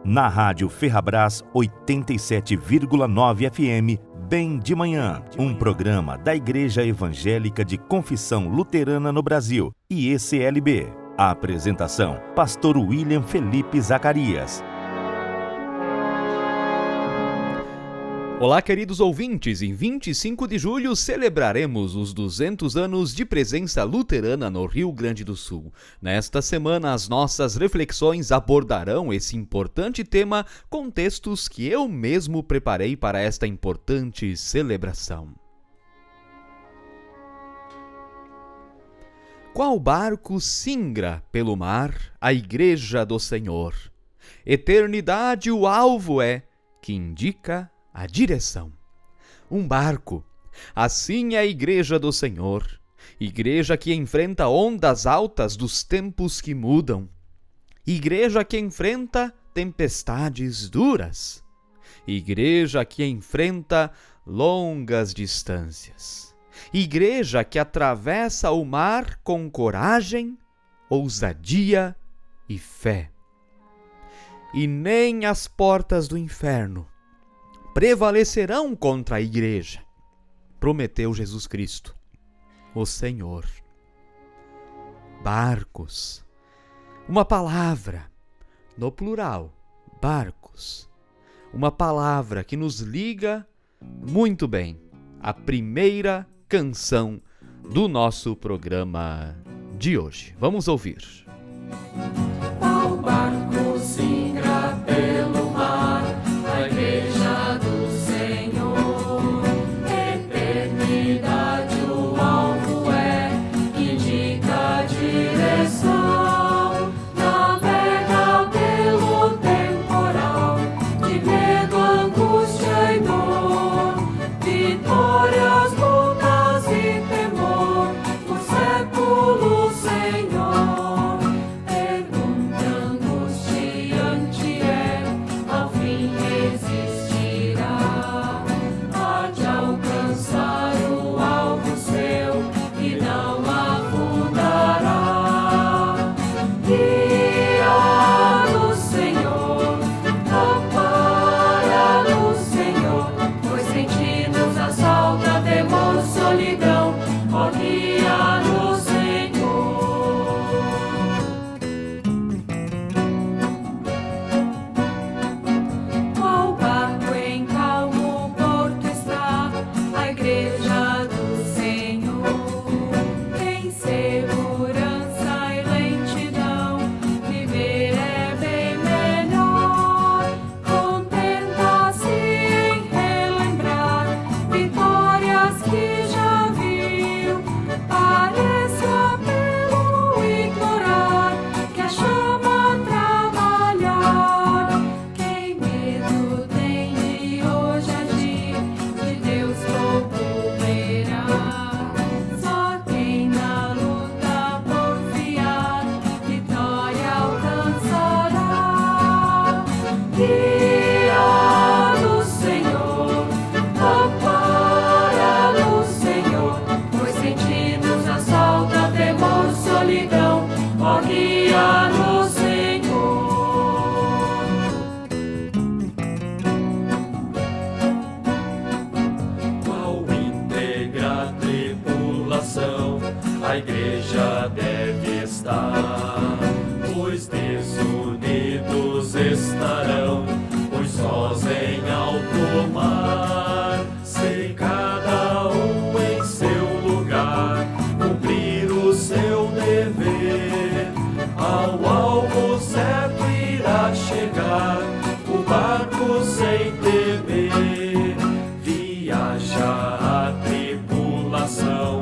Na Rádio Ferrabras 87,9 FM, Bem de Manhã, um programa da Igreja Evangélica de Confissão Luterana no Brasil, IECLB. A apresentação, Pastor William Felipe Zacarias. Olá, queridos ouvintes, em 25 de julho celebraremos os 200 anos de presença luterana no Rio Grande do Sul. Nesta semana, as nossas reflexões abordarão esse importante tema com textos que eu mesmo preparei para esta importante celebração. Qual barco singra pelo mar a Igreja do Senhor? Eternidade o alvo é, que indica a direção. Um barco, assim é a Igreja do Senhor, igreja que enfrenta ondas altas dos tempos que mudam, igreja que enfrenta tempestades duras, igreja que enfrenta longas distâncias, igreja que atravessa o mar com coragem, ousadia e fé. E nem as portas do inferno prevalecerão contra a igreja, prometeu Jesus Cristo, o Senhor. Barcos, uma palavra, no plural, barcos, uma palavra que nos liga muito bem à primeira canção do nosso programa de hoje. Vamos ouvir. Qual barco singra pelo mar, a Igreja do Senhor? Eternidade o alvo é, que indica a direção. Navega pelo temporal, de medo, angústia e dor, vitórias, lutas e temor, por séculos, Senhor. Pergunta angustiante é, ao fim resistirá, há de alcançar o alvo seu e não afundará. Guia no Senhor, ampara no Senhor, pois sem ti nos assalta temor, solidão, ó guia no Senhor. Qual barco em calmo porto está, a Igreja do Senhor? Em segurança e lentidão, viver é bem melhor. Contenta-se em relembrar vitórias que já viu. Parece apelo ignorar que a chama trabalhar. Quem medo tem de hoje agir, de Deus pouco verá. Só quem na luta porfiar, vitória alcançará. Guia no Senhor, ampara no Senhor, pois sem ti nos assalta temor, solidão, ó guia no Senhor. Qual íntegra tripulação a Igreja deve estar, pois desunidos estarão os sós em alto mar. Se cada um em seu lugar cumprir o seu dever, ao alvo certo irá chegar o barco sem temer. Viaja a tripulação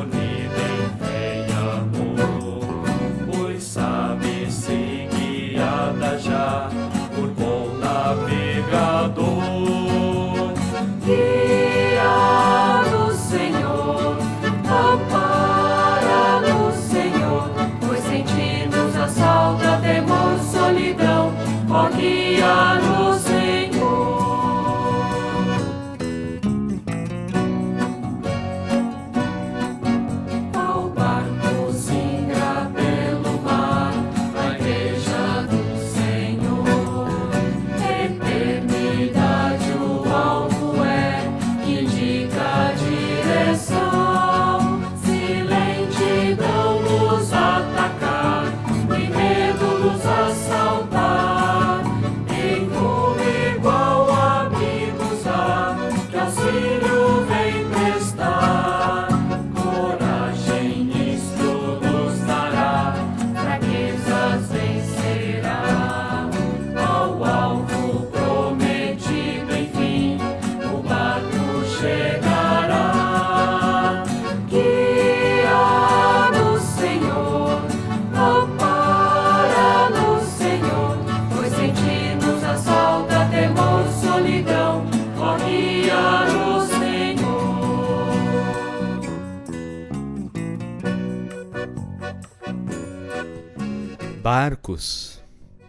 unida em fé e amor, pois sabe-se guiada já por bom navegador. Guia no Senhor, ampara no Senhor, pois sem ti nos assalta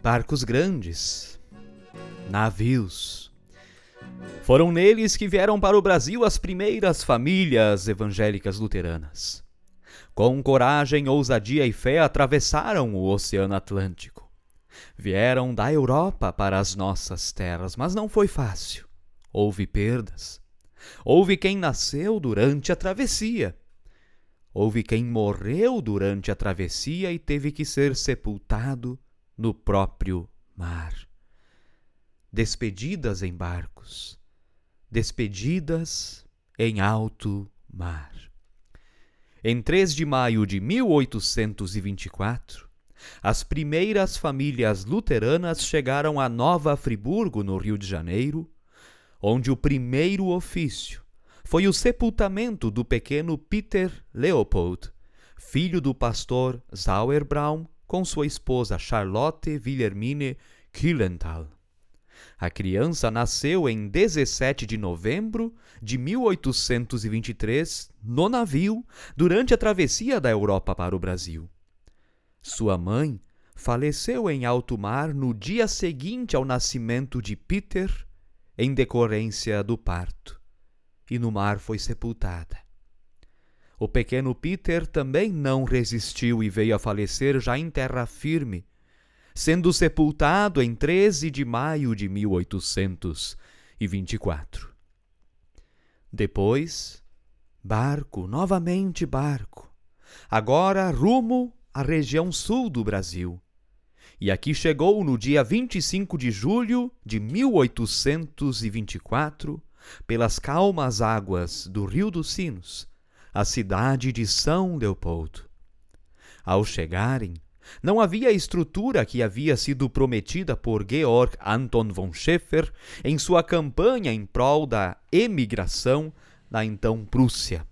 Barcos grandes, navios. Foram neles que vieram para o Brasil as primeiras famílias evangélicas luteranas. Com coragem, ousadia e fé atravessaram o Oceano Atlântico. Vieram da Europa para as nossas terras, mas não foi fácil. Houve perdas. Houve quem nasceu durante a travessia. Houve quem morreu durante a travessia e teve que ser sepultado no próprio mar. Despedidas em barcos, despedidas em alto mar. Em 3 de maio de 1824, as primeiras famílias luteranas chegaram a Nova Friburgo, no Rio de Janeiro, onde o primeiro ofício foi o sepultamento do pequeno Peter Leopold, filho do pastor Sauerbraun, com sua esposa Charlotte Wilhelmine Kühlenthal. A criança nasceu em 17 de novembro de 1823, no navio, durante a travessia da Europa para o Brasil. Sua mãe faleceu em alto mar no dia seguinte ao nascimento de Peter, em decorrência do parto, e no mar foi sepultada. O pequeno Peter também não resistiu e veio a falecer já em terra firme, sendo sepultado em 13 de maio de 1824. Depois, barco, novamente barco, agora rumo à região sul do Brasil. E aqui chegou no dia 25 de julho de 1824, pelas calmas águas do Rio dos Sinos, a cidade de São Leopoldo. Ao chegarem, não havia a estrutura que havia sido prometida por Georg Anton von Schäfer em sua campanha em prol da emigração da então Prússia.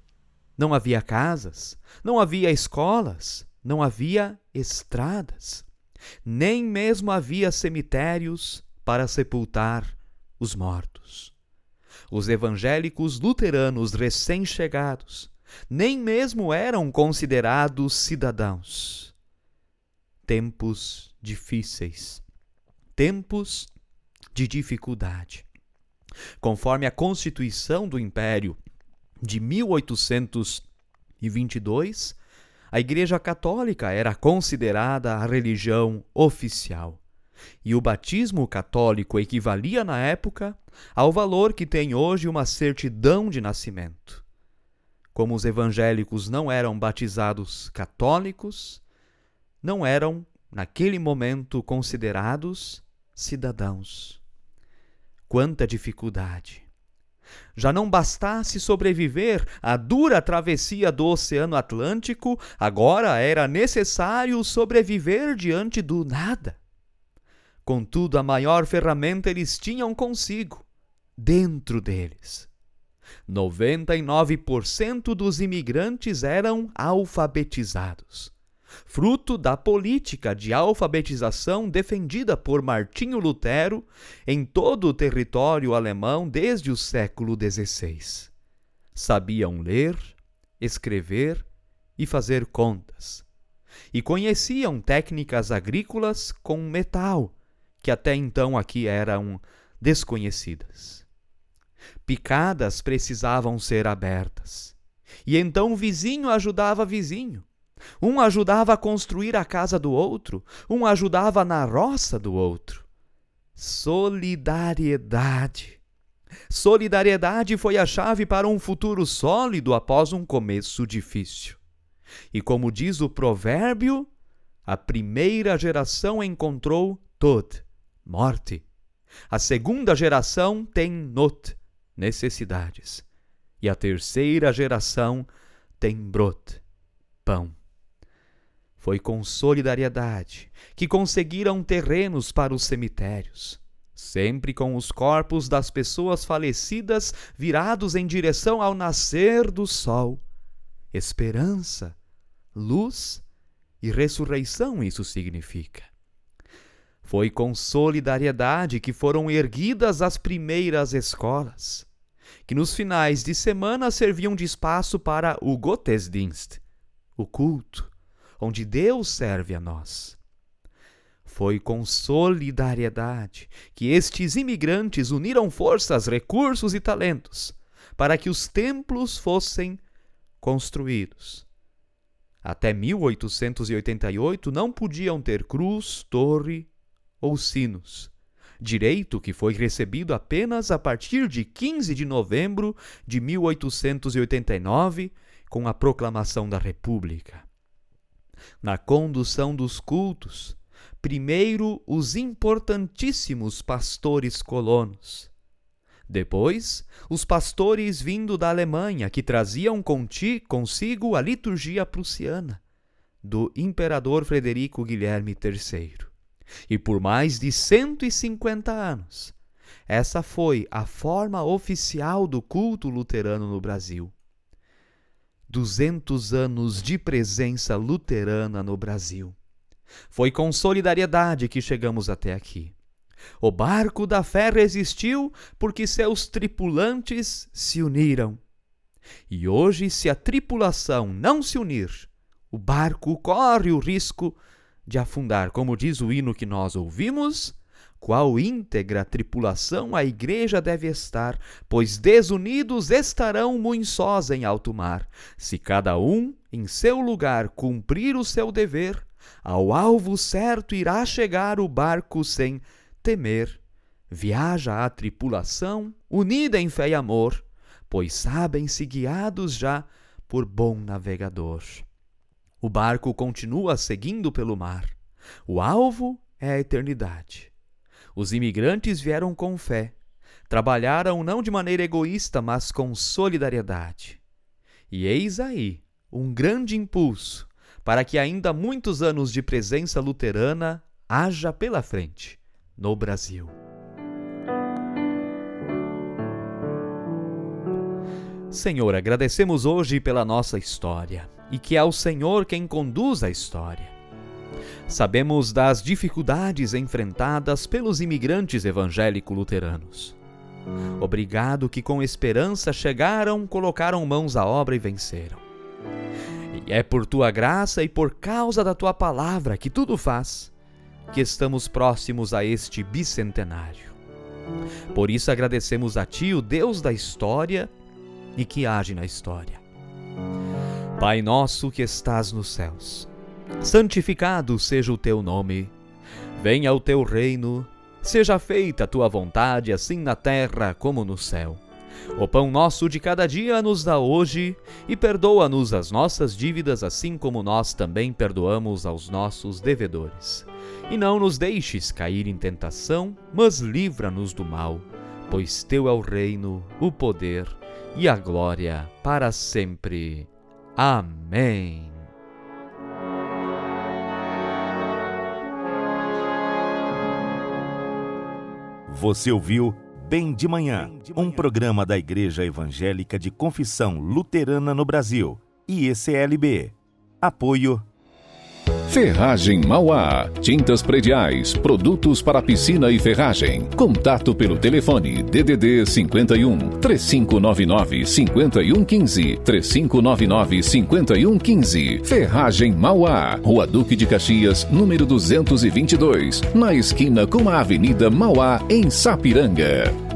Não havia casas, não havia escolas, não havia estradas, nem mesmo havia cemitérios para sepultar os mortos. Os evangélicos luteranos recém-chegados nem mesmo eram considerados cidadãos. Tempos difíceis, tempos de dificuldade. Conforme a Constituição do Império de 1822, a Igreja Católica era considerada a religião oficial, e o batismo católico equivalia na época ao valor que tem hoje uma certidão de nascimento. Como os evangélicos não eram batizados católicos, não eram, naquele momento, considerados cidadãos. Quanta dificuldade! Já não bastasse sobreviver à dura travessia do Oceano Atlântico, agora era necessário sobreviver diante do nada. Contudo, a maior ferramenta eles tinham consigo, dentro deles. 99% dos imigrantes eram alfabetizados, fruto da política de alfabetização defendida por Martinho Lutero em todo o território alemão desde o século XVI. Sabiam ler, escrever e fazer contas, e conheciam técnicas agrícolas com metal, que até então aqui eram desconhecidas. Picadas precisavam ser abertas, e então vizinho ajudava vizinho. Um ajudava a construir a casa do outro, um ajudava na roça do outro. Solidariedade. Solidariedade foi a chave para um futuro sólido após um começo difícil. E como diz o provérbio, a primeira geração encontrou Tod, morte. A segunda geração tem Not, necessidades. E a terceira geração tem Brot, pão. Foi com solidariedade que conseguiram terrenos para os cemitérios, sempre com os corpos das pessoas falecidas virados em direção ao nascer do sol. Esperança, luz e ressurreição isso significa. Foi com solidariedade que foram erguidas as primeiras escolas, que nos finais de semana serviam de espaço para o Gottesdienst, o culto, onde Deus serve a nós. Foi com solidariedade que estes imigrantes uniram forças, recursos e talentos para que os templos fossem construídos. Até 1888 não podiam ter cruz, torre ou sinos, direito que foi recebido apenas a partir de 15 de novembro de 1889, com a proclamação da República. Na condução dos cultos, primeiro os importantíssimos pastores colonos. Depois, os pastores vindo da Alemanha, que traziam consigo a liturgia prussiana, do imperador Frederico Guilherme III. E por mais de 150 anos, essa foi a forma oficial do culto luterano no Brasil. 200 anos de presença luterana no Brasil. Foi com solidariedade que chegamos até aqui. O barco da fé resistiu porque seus tripulantes se uniram. E hoje, se a tripulação não se unir, o barco corre o risco de afundar. Como diz o hino que nós ouvimos, qual íntegra tripulação a igreja deve estar, pois desunidos estarão muito sós em alto mar. Se cada um em seu lugar cumprir o seu dever, ao alvo certo irá chegar o barco sem temer. Viaja a tripulação, unida em fé e amor, pois sabem-se guiados já por bom navegador. O barco continua seguindo pelo mar. O alvo é a eternidade. Os imigrantes vieram com fé. Trabalharam não de maneira egoísta, mas com solidariedade. E eis aí um grande impulso para que ainda muitos anos de presença luterana haja pela frente no Brasil. Senhor, agradecemos hoje pela nossa história e que é o Senhor quem conduz a história. Sabemos das dificuldades enfrentadas pelos imigrantes evangélico-luteranos. Obrigado que com esperança chegaram, colocaram mãos à obra e venceram. E é por Tua graça e por causa da Tua palavra que tudo faz, que estamos próximos a este bicentenário. Por isso agradecemos a Ti, o Deus da história e que age na história. Pai nosso que estás nos céus, santificado seja o Teu nome. Venha o Teu reino, seja feita a Tua vontade, assim na terra como no céu. O pão nosso de cada dia nos dá hoje, e perdoa-nos as nossas dívidas, assim como nós também perdoamos aos nossos devedores. E não nos deixes cair em tentação, mas livra-nos do mal, pois Teu é o reino, o poder e a glória para sempre. Amém. Você ouviu Bem de Manhã, um programa da Igreja Evangélica de Confissão Luterana no Brasil, IECLB. Apoio Ferragem Mauá, tintas prediais, produtos para piscina e ferragem. Contato pelo telefone DDD 51 3599 5115 3599 5115. Ferragem Mauá, Rua Duque de Caxias, número 222, na esquina com a Avenida Mauá, em Sapiranga.